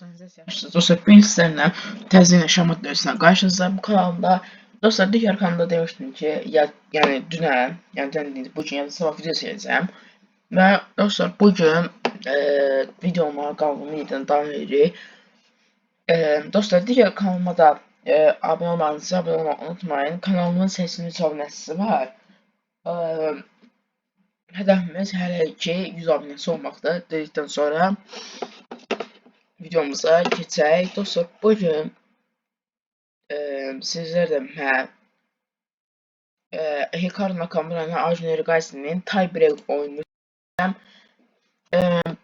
95 yaşlı dostlar, bir sizlerle təzə yaşamaq dövrüsündən qarşınızda bu kanalda. Dostlar, digər kanalda demişdim ki, yəni dünən, yəni bu gün ya da sabah video çəkəcəm. Və dostlar, bugün videoma qaldığım yerdən davam edirik. Dostlar, digər kanalıma da abunə olmağı unutmayın. Kanalımın 83 abunəçisi var. Hədəfimiz hələ ki 100 abunəçi olmaqdır. Dedikdən sonra videomuza keçək. Dostlar, bugün sizlərlə mən Hikaru Nakamura'nın Ajin Ergaisi'nin Tiebreak oyununu çəkəcəm.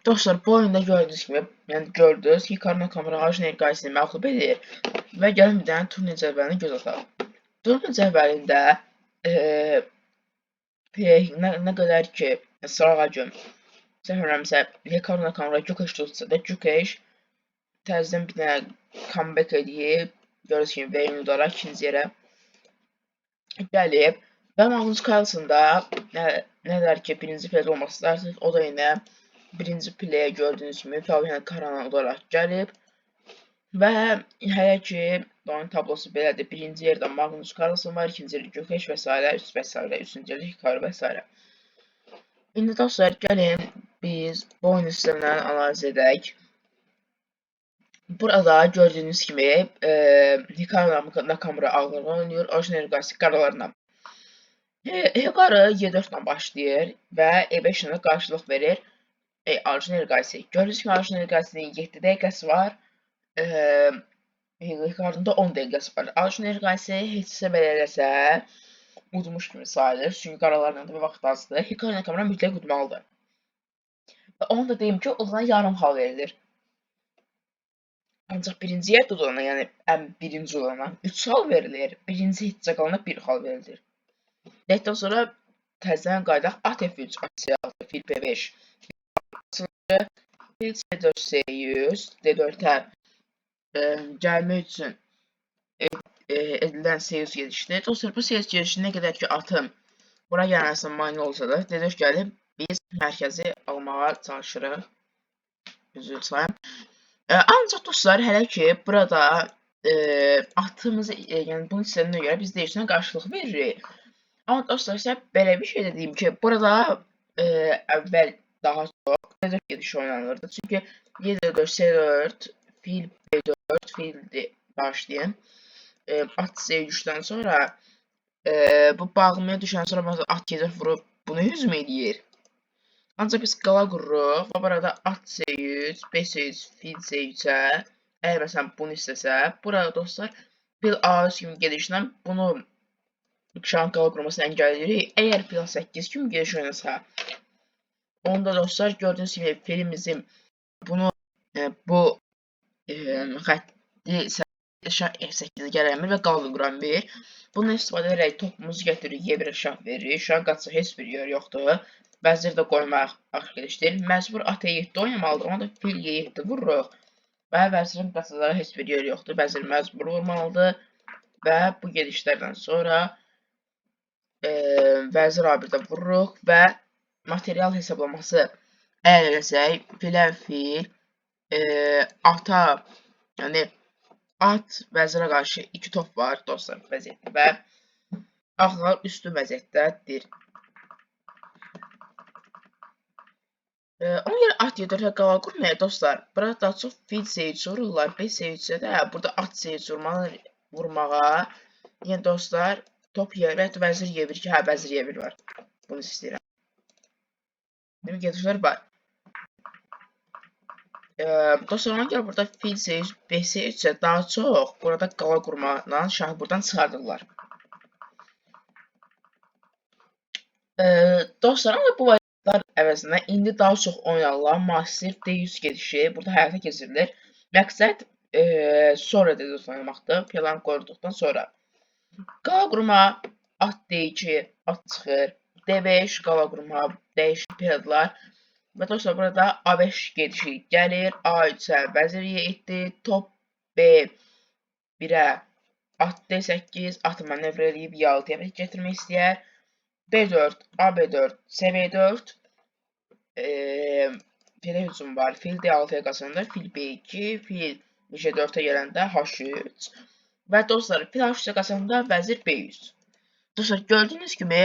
Dostlar, bu oyunda gördüyünüz kimi, yəni gördünüz, Hikaru Nakamura Ajin Ergaisi'ni məğlub edir və gəlin bir dənə turnir cədvəlini göz ataq. Turnir cədvəlində nə qədər ki, sırağa gün səhvlərimsə, Hikaru Nakamura Gükeş tutsa da Gükeş təzədən bir dənə comeback edib, görürsünüz kimi Wayne udaraq ikinci yerə gəlib və Magnus Carlsen da nələr ki birinci playdə olmaq istərsiniz, o da yenə birinci play'ə gördüyünüz kimi Fabian Caruana udaraq gəlib və hələ ki oyun tablosu belədir. Birinci yerdə Magnus Carlsen var, ikinci yerdə Gükeş və s. Üçüncü yerdə Hikaru və s. İndi dostlar, gəlin biz bu oyunu sistemlə analiz edək. Burada gördüyünüz kimi Hikaru Nakamura ağırlığı oynayır, Ajin Ergaisi qaralarına. Hikaru E4 ilə başlayır və E5 ilə qarşılıq verir Ajin Ergaisi. Gördüyünüz kimi Ajin Ergaisi'nin 7 dəqiqəsi var, Hikaru'nun da 10 dəqiqəsi var. Ajin Ergaisi heçsə belə eləsə udmuş kimi sayılır, çünki qaralarına da bir vaxt azdır. Hikaru Nakamura mütləq udmalıdır. Və onu da deyim ki, o zaman yarım hal verilir. Ancaq birinci yerdə olana, yəni birinci olana 3 hal verilir, birinci heçsə qalana 1 hal verilir. Dedikdən sonra təzədən qaydaq at F3, at C6, fil B5, fil C4, C100, D4-ə gəlmək üçün edilən C100 gedişdir. Dostlar, bu C100 gedişi nə qədər ki atım bura gəlməsinə mane olsa da, D4 gəlib biz mərkəzi almağa çalışırıq. Üzr sayım. Ancaq dostlar, hələ ki burada atımızı, yəni bunun istədiyinə görə biz D3-dən qarşılıq veririk. Amma dostlar, sizə belə bir şey dediyim ki, burada əvvəl daha çox D4 gedişi oynanırdı. Çünki Y4, C4, fil B4, fil başlayın. At C3-dən sonra bu bağlamaya düşən sonra at gedib vurub bunu hücum edir. Ancaq biz qala qururuq və burada at C3, B3, fil C3-ə, əgər məsələn bunu istəsə, burada dostlar fil A3 kimi gedişlə bunu şahın qala qurmasını engelləyirik. Əgər fil 8 kimi gediş oynasa, onda dostlar gördüyünüz kimi filimizin bunu bu xətti şah F8-i gəlmir və qala quramır. Bundan istifadə edərək topumuzu gətiririk, Y1-ə şah veririk. Şahın qaçsa heç bir yer yoxdur. Vəzir də qoymaq gedişdir. Məcbur at E7 oynamalıdır. Ona da fil Y7 vururuq. Və vəzirin qaçacağı heç bir yer yoxdur. Vəzir məcbur vurmalıdır. Və bu gedişlərdən sonra vəzir A1-də vururuq və material hesablaması əgər eləsək, filə fil, ata, yəni at vəzirə qarşı 2 top var dostlar vəziyyətdə və ağlar üstün vəziyyətdədir. Ona görə at Y4-ə qala qurmaya dostlar, burada daha çox fil C3 vururlar, B C3-ə də burada at C3 vurmağa, yəni dostlar top Y1 və ya vəzir Y1 ki, hə vəzir Y1 var, bunu istəyirəm. Demək gedişlər var. Dostlar, ona görə burada fil C3, B C3-ə daha çox burada qala qurmaqla şahı buradan çıxardırlar. Dostlar, ama bu variantlar əvəzinə indi daha çox oynanılan Massive D100 gedişi burada həyata keçirilir. Məqsəd sonra D4 oynamaqdır, plan qoyduqdan sonra. Qala qurma, at D2, at çıxır, D5, qala qurma, dəyişik piyadılar. Və dostlar, burada A5 gedişi gəlir, A3-ə vəzir Y7, top B1-ə at D8, atı manevr edib Y6-ya gətirmək istəyər. B4, AB4, CB4, filə hücum var. Fil D6-ya qaçanda fil B2, fil G4-ə gələndə H3 və dostlar fil H3-ə qaçanda vəzir B3. Dostlar gördüyünüz kimi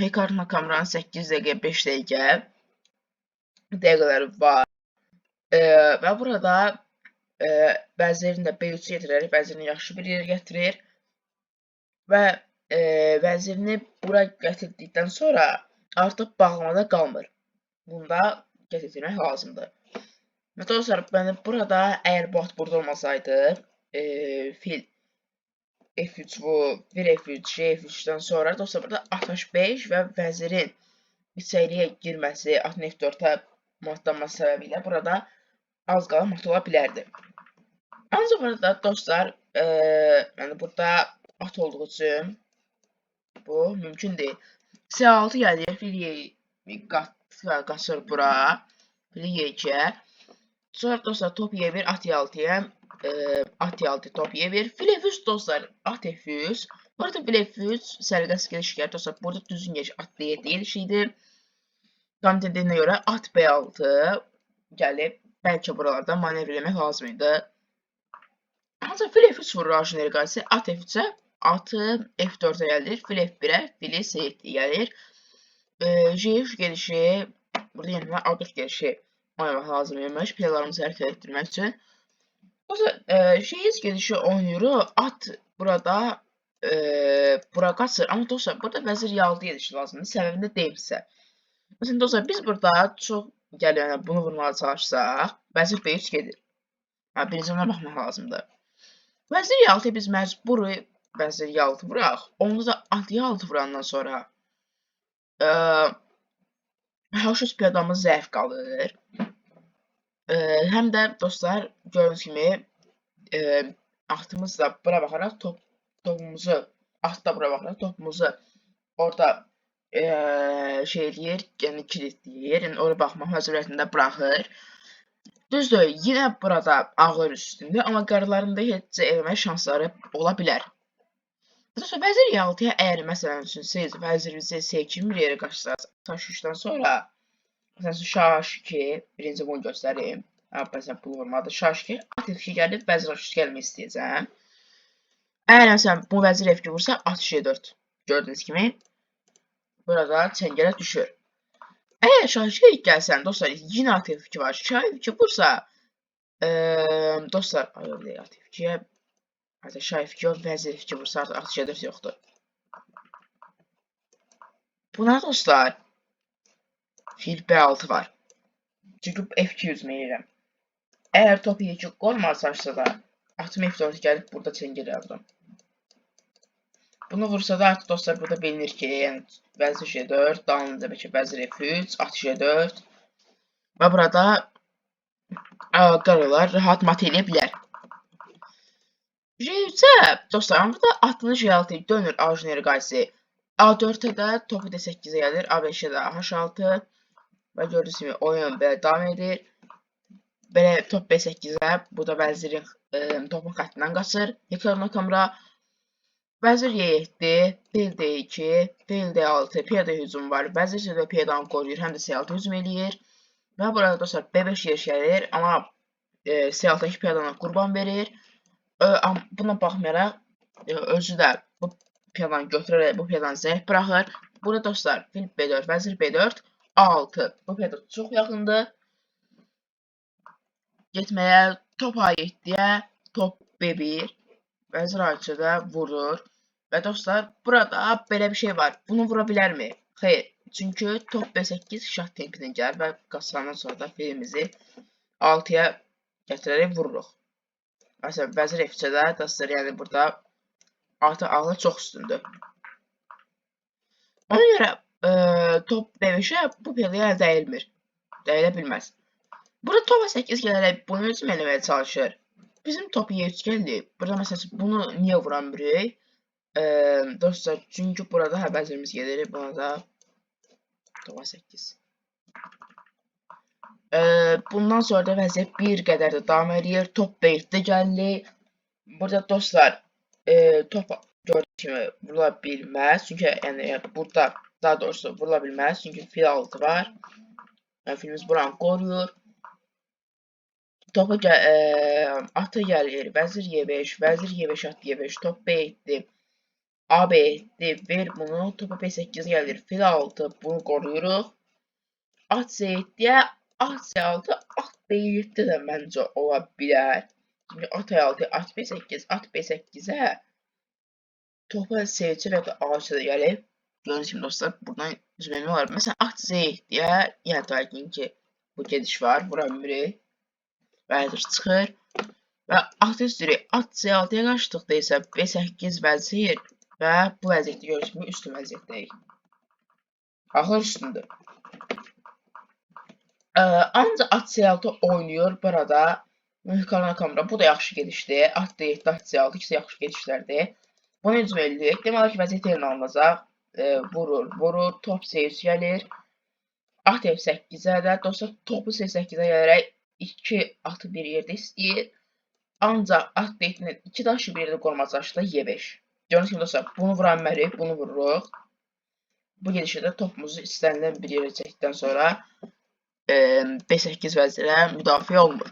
Hikaru Nakamura'nın 8 dəqiqə 5 dəqiqələri var. Və burada vəzirini də B3 gətirərək vəzirini yaxşı bir yerə gətirir və vəzirini bura gətirdikdən sonra artıq bağlamada qalmır. Bunu da qeyd etmək lazımdır. Və dostlar, burada əgər bu at burada olmasaydı, fil F3 bu, bir F3, F3-dən sonra dostlar burada at H5 və vəzirin içəriyə girməsi, atın F4-ə matlanması səbəbilə burada az qala mat ola bilərdi. Ancaq burada dostlar, yəni burada at olduğu üçün bu mümkün deyil. C6 gəlir, fil qaçır bura, fil Y2-yə. Sonra dostlar top Y1, at Y6-yə, at Y6, top Y1, fil F3 dostlar, at F3. Burada fil F3 sərqəs geliş gəlir dostlar, burada düzgün geliş at D7 gelişi idi. Komitəninə görə at B6 gəlib, bəlkə buralarda manevr eləmək lazım idi. Ancaq fil F3 vurur ajineri qarşısı, at F3-ə, atı F4-ə gəlir, fil F1-ə, fili C7 gəlir. J3 gelişi, burada yenə A4 gelişi oynamaq lazım imiş, piyalarımızı hərəkət etdirmək üçün. J3 gelişi oynuyor, at burada bura qaçır, amma dostlar, burada vəzir Y6 gelişi lazımdır, səbəbində deyim sizə. Məsələn, dostlar, biz burada çox gəlir, bunu vurmağa çalışsaq, vəzir B3 gedir. Birinci ona baxmaq lazımdır. Vəzir Y6 biz məcburi vəzir Y6 vuraq. Onu da at Y6 vurandan sonra H3 piyadamız zəif qalır. Həm də dostlar, gördüyünüz kimi atımız da bura baxaraq topumuzu, at da bura baxaraq topumuzu orada şey eləyir, yəni kilitləyir, yəni oraya baxmaq məcburiyyətində buraxır. Düzdür, yenə burada ağır üstündür, amma qaralarında heç eləmək şansları ola bilər. Dostlar, vəzir Y6-ya əgər məsələn üçün siz vəzirinizi C2 bir yerə qaçırsınız, H3-dən sonra məsələn şah H2, birinci bunu göstərim. Məsələn, pul vurmadı, şah H2, at F2 gəlib, vəzir H3 gəlmək istəyəcəm. Əgər məsələn bu vəzir F2 vursa, at J4. Gördüyünüz kimi burada çəngələ düşür. Əgər şah H2 gəlsən, dostlar, yenə at F2 var. Şah F2 vursa, dostlar, at F2-yə, şah F2 vəzir F2 vursa, at J4 yoxdur. Buna dostlar, fil B6 var. Çünki F2 yüzmə edirəm. Əgər top Y2 qormarsaqsa da, atım F4 gəlib burada çəngələ aldım. Bunu vursa da artıq dostlar burada bilinir ki, yəni vəzir J4, dalınca bəlkə vəzir F3, at J4 və burada qaralar rahat mat eləyə bilər. J3-ə dostlar, burada atını J6 dönür ajineri qarşısı. A4-ə də topu D8-ə gəlir, A5-ə də H6 və gördüyünüz kimi oyun belə davam edir. Belə top B8-ə, bu da vəzirin topun xəttindən qaçır. Hikaru Nakamura, vəzir Y7, fil D2, fil D6, piyada hücum var. Vəzir isə də piyadanı qoruyur, həm də C6 hücum eləyir. Və burada dostlar B5 geliş gəlir, amma C6-dakı piyadanı qurban verir. Buna baxmayaraq, özü də bu piyadanı götürərək bu piyadanı zəif buraxır. Burada dostlar, fil B4, vəzir B4, A6. Bu piyada çox yaxındır. Getməyə, top A7-yə, top B1, vəzir A2-də vurur. Və dostlar, burada belə bir şey var. Bunu vura bilərmi? Xeyr. Çünki top B8 şah tempinə gəlir və qaçırandan sonra da filimizi 6-ya gətirərək vururuq. Məsələn, vəzir F3-də dostlar, yəni burada atı ağlı çox üstündür. Ona görə top B5-ə bu piyadaya dəyilmir. Dəyilə bilməz. Burada top A8 gələrək bunu hücum eləməyə çalışır. Bizim top Y3 gəldi. Burada məsələn bunu niyə vuramırıq? Dostlar, çünki burada vəzirimiz gelir. Buna da top A8. Bundan sonra da vəziyyət bir qədər də davam edir. Top B7-də gəlir. Burada dostlar, top gördüyünüz kimi vurula bilməz. Çünki yəni burada daha doğrusu vurula bilməz. Çünki fil 6 var. Filimiz buranı qoruyur. Topa atı gəlir, vəzir Y5, vəzir Y5 at Y5, top B7, A B7, ver bunu, topa B8 gəlir, fil 6, bunu qoruyuruq. At Z7-yə, at C6, at B7 də məncə ola bilər. Çünki at E6, at B8, at B8-ə topa C3 və ya A3 də gəlib. Gördüyünüz kimi dostlar, buradan üzməlmək olar. Məsələn, at Z7-yə, yəni təqin ki, bu gediş var, bura mürik. Vəzir çıxır və at üstürü at C6-ya qaçdıqda isə B8 vəzir və bu vəziyyətdə görürsünüz kimi üstün vəziyyətdəyik. Axır üstündür. Ancaq at C6 oynayır burada. Mühkarına kamera. Bu da yaxşı gedişdir. At D7, at C6 ikisi yaxşı gedişlərdir. Bunu üzv edirik. Deməli ki, vəziyyət yerini alınacaq. Vurur. Top C3 gəlir. At F8-ə də. Dostlar, topu C8-ə gələrək 2 atı bir yerdə istəyir. Ancaq at D7-nin 2 daşı bir yerdə qorumacaqda Y5. Gördüyünüz kimi dostlar, bunu vura bilmərik, bunu vururuq. Bu gedişdə topumuzu istənilən bir yerə çəkdikdən sonra B8 vəzirə müdafiə olmur.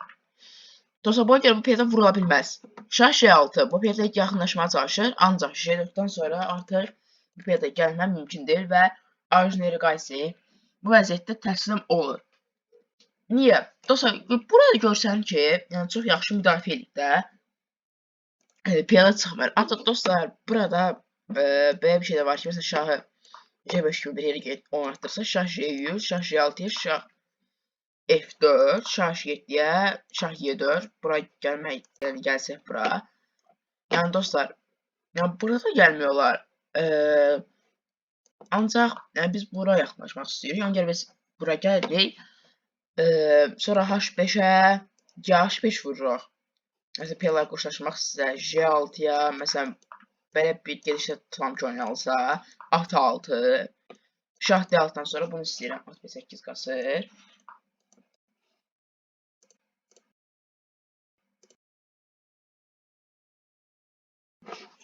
Dostlar, buna görə bu piyada vurula bilməz. Şah J6 bu piyada yaxınlaşmaya çalışır, ancaq J4-dan sonra artıq bu piyada gəlmə mümkündür və Arjneri Qaysi bu vəziyyətdə təslim olur. Niyə? Dostlar, burada görsən ki, yəni çox yaxşı müdafiə edib də piyada çıxmır. Ancaq dostlar, burada belə bir şey də var ki, məsələn, şahı J5 kimi bir yerə oynatdırsa, şah J100, şah J6-ya, şah F4, şah H7-yə, şah Y4, bura gəlmək, yəni gəlsək bura. Yəni dostlar, yəni burada gəlmiyorlar. Ancaq yəni, biz bura yaxınlaşmaq istəyirik. Yəni gəl biz bura gəlirik. Sonra H5-ə H5 vururuq. Məsələn, piyalar qoşlaşmaq istəyir J6-ya, məsələn, belə bir gedişdə tutam ki, oynanılsa, at 6, şah D6-dan sonra bunu istəyirəm, at B8 qasır.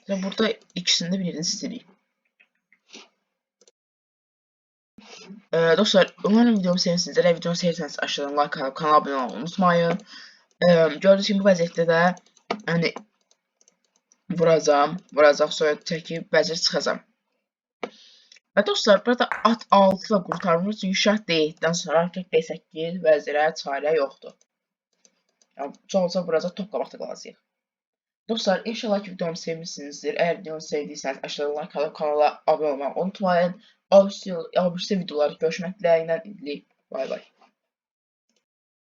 Və burada ikisində birini istəyirik. Dostlar, umarım videomu sevmişsinizdir. Eğer videomu sevseniz aşağıdan like atıp kanala abone olmayı unutmayın. Gördüğünüz gibi bu vəziyyətdə də hani vuracaq sonra çəkib vəzir çıxacam. Və dostlar, burada at 6 ilə qurtarmır çünki şah D7-dən sonra artıq B8 vəzirə çarə yoxdur. Yəni çox olsa vuracaq, top qabaqda qalacaq. Dostlar, inşallah ki videomu sevmişsinizdir. Eğer videomu sevdiyseniz aşağıdan like atıp kanala abone olmayı unutmayın. Abisi videoları görüşmək diləğiyle. Bay bay.